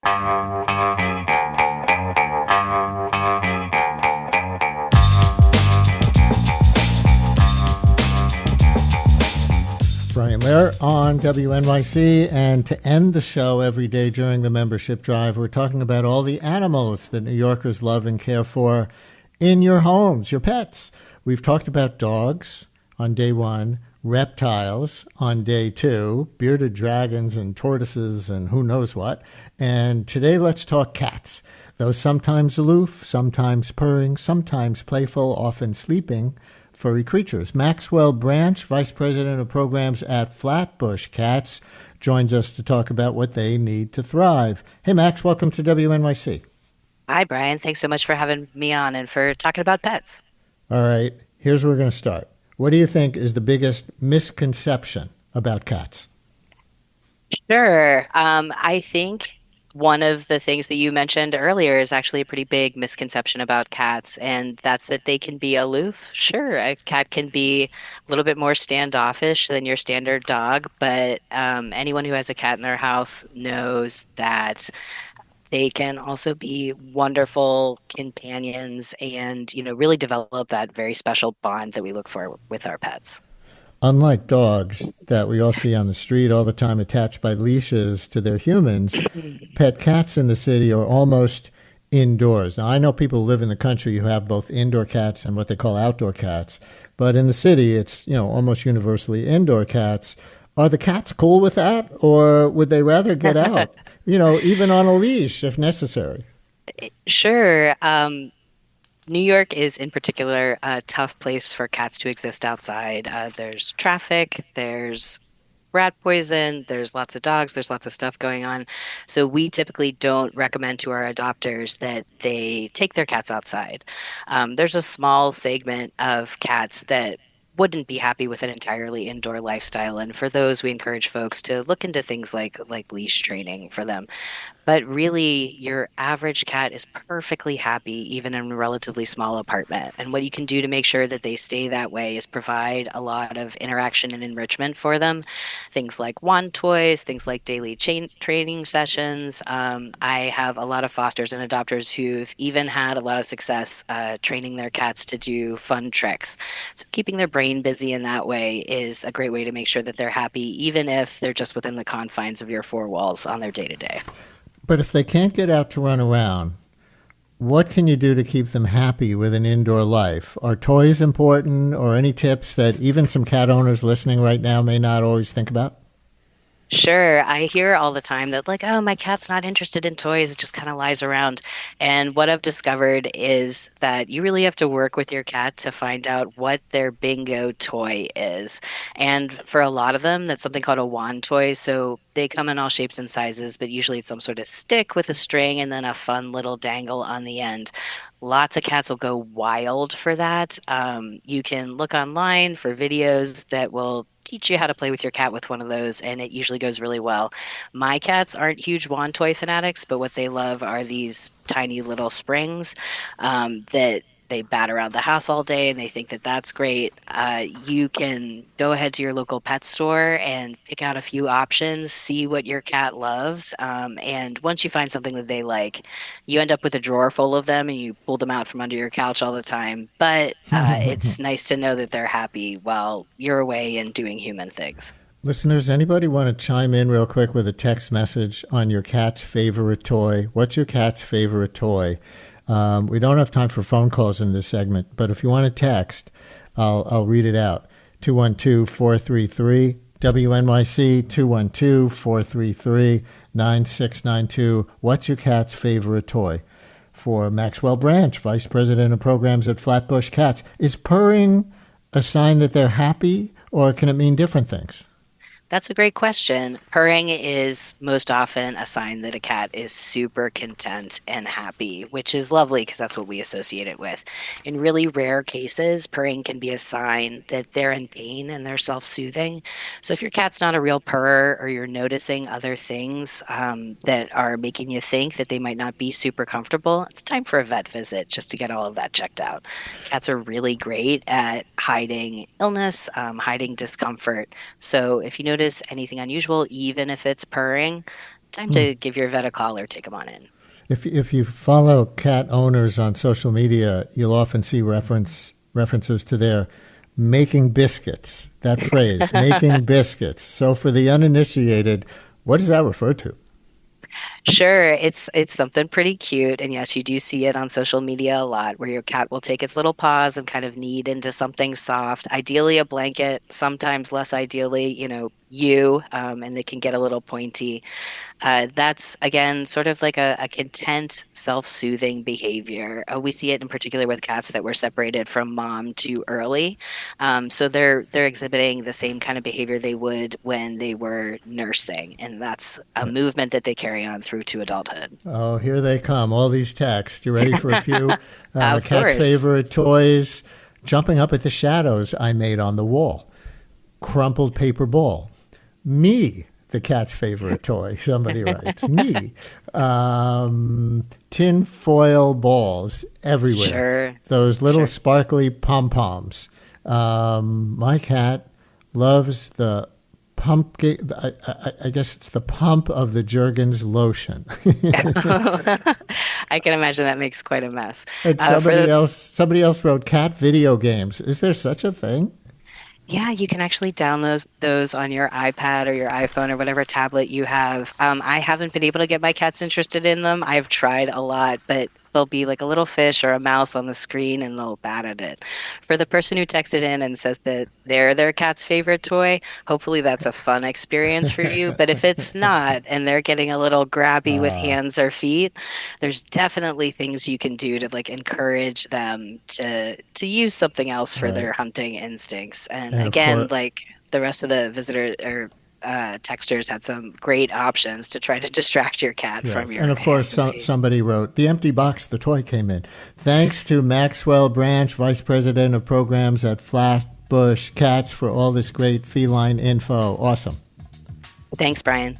Brian Lehrer on WNYC, and to end the show every day during the membership drive, we're talking about all the animals that New Yorkers love and care for in your homes, your pets. We've talked about dogs on day one, reptiles on day two, bearded dragons and tortoises and who knows what. And today let's talk cats. Those sometimes aloof, sometimes purring, sometimes playful, often sleeping, furry creatures. Maxwell Branch, Vice President of Programs at Flatbush Cats, joins us to talk about what they need to thrive. Hey, Max, welcome to WNYC. Hi, Brian. Thanks so much for having me on and for talking about pets. All right, here's where we're going to start. What do you think is the biggest misconception about cats? Sure. I think one of the things that you mentioned earlier is actually a pretty big misconception about cats, and that's that they can be aloof. Sure, a cat can be a little bit more standoffish than your standard dog, but anyone who has a cat in their house knows that they can also be wonderful companions and, really develop that very special bond that we look for with our pets. Unlike dogs that we all see on the street all the time attached by leashes to their humans, pet cats in the city are almost indoors. Now, I know people who live in the country who have both indoor cats and what they call outdoor cats, but in the city, it's, almost universally indoor cats. Are the cats cool with that, or would they rather get out, even on a leash if necessary? Sure. New York is in particular a tough place for cats to exist outside. There's traffic, there's rat poison, there's lots of dogs, there's lots of stuff going on. So we typically don't recommend to our adopters that they take their cats outside. There's a small segment of cats that wouldn't be happy with an entirely indoor lifestyle, and for those we encourage folks to look into things like leash training for them. But really, your average cat is perfectly happy, even in a relatively small apartment. And what you can do to make sure that they stay that way is provide a lot of interaction and enrichment for them. Things like wand toys, things like daily training sessions. I have a lot of fosters and adopters who've even had a lot of success training their cats to do fun tricks. So keeping their brain busy in that way is a great way to make sure that they're happy, even if they're just within the confines of your four walls on their day to day. But if they can't get out to run around, what can you do to keep them happy with an indoor life? Are toys important, or any tips that even some cat owners listening right now may not always think about? Sure. I hear all the time that, like, oh, my cat's not interested in toys. It just kind of lies around. And what I've discovered is that you really have to work with your cat to find out what their bingo toy is. And for a lot of them, that's something called a wand toy. So they come in all shapes and sizes, but usually it's some sort of stick with a string and then a fun little dangle on the end. Lots of cats will go wild for that. You can look online for videos that will teach you how to play with your cat with one of those, and it usually goes really well. My cats aren't huge wand toy fanatics, but what they love are these tiny little springs that they bat around the house all day, and they think that that's great. You can go ahead to your local pet store and pick out a few options, see what your cat loves, and once you find something that they like, you end up with a drawer full of them, and you pull them out from under your couch all the time. But it's nice to know that they're happy while you're away and doing human things. Listeners, anybody want to chime in real quick with a text message on your cat's favorite toy? What's your cat's favorite toy? We don't have time for phone calls in this segment, but if you want to text, I'll read it out. 212-433-WNYC, 212-433-9692. What's your cat's favorite toy? For Maxwell Branch, Vice President of Programs at Flatbush Cats, is purring a sign that they're happy, or can it mean different things? That's a great question. Purring is most often a sign that a cat is super content and happy, which is lovely because that's what we associate it with. In really rare cases, purring can be a sign that they're in pain and they're self-soothing. So if your cat's not a real purrer, or you're noticing other things that are making you think that they might not be super comfortable, it's time for a vet visit just to get all of that checked out. Cats are really great at hiding illness, hiding discomfort. So if you notice anything unusual, even if it's purring, time to give your vet a call or take them on in. If you follow cat owners on social media, you'll often see references to their making biscuits. That phrase, making biscuits. So for the uninitiated, what does that refer to? Sure, it's something pretty cute, and yes, you do see it on social media a lot, where your cat will take its little paws and kind of knead into something soft, ideally a blanket, sometimes less ideally, and they can get a little pointy. That's again sort of like a content, self-soothing behavior. We see it in particular with cats that were separated from mom too early. So they're exhibiting the same kind of behavior they would when they were nursing, and that's a movement that they carry on through to adulthood. Oh, here they come, all these texts. You ready for a few? Of Cat's course. favorite toys, jumping up at the shadows I made on the wall, crumpled paper ball. Me, the cat's favorite toy, somebody writes. Me. Tin foil balls everywhere. Sure. Those little Sure. sparkly pom-poms. My cat loves the pumpkin. I guess it's the pump of the Jergens lotion. I can imagine that makes quite a mess. And For the somebody else wrote cat video games. Is there such a thing? Yeah, you can actually download those on your iPad or your iPhone or whatever tablet you have. I haven't been able to get my cats interested in them. I've tried a lot, but there'll be like a little fish or a mouse on the screen and they'll bat at it. For the person who texted in and says that they're their cat's favorite toy, hopefully that's a fun experience for you. But if it's not and they're getting a little grabby with hands or feet, there's definitely things you can do to like encourage them to use something else for Right. their hunting instincts. And And of again, course, like the rest of the visitor or texters had some great options to try to distract your cat from yes. your And of course, hands and feet. somebody wrote, the empty box the toy came in. Thanks to Maxwell Branch, Vice President of Programs at Flatbush Cats, for all this great feline info. Awesome. Thanks, Brian.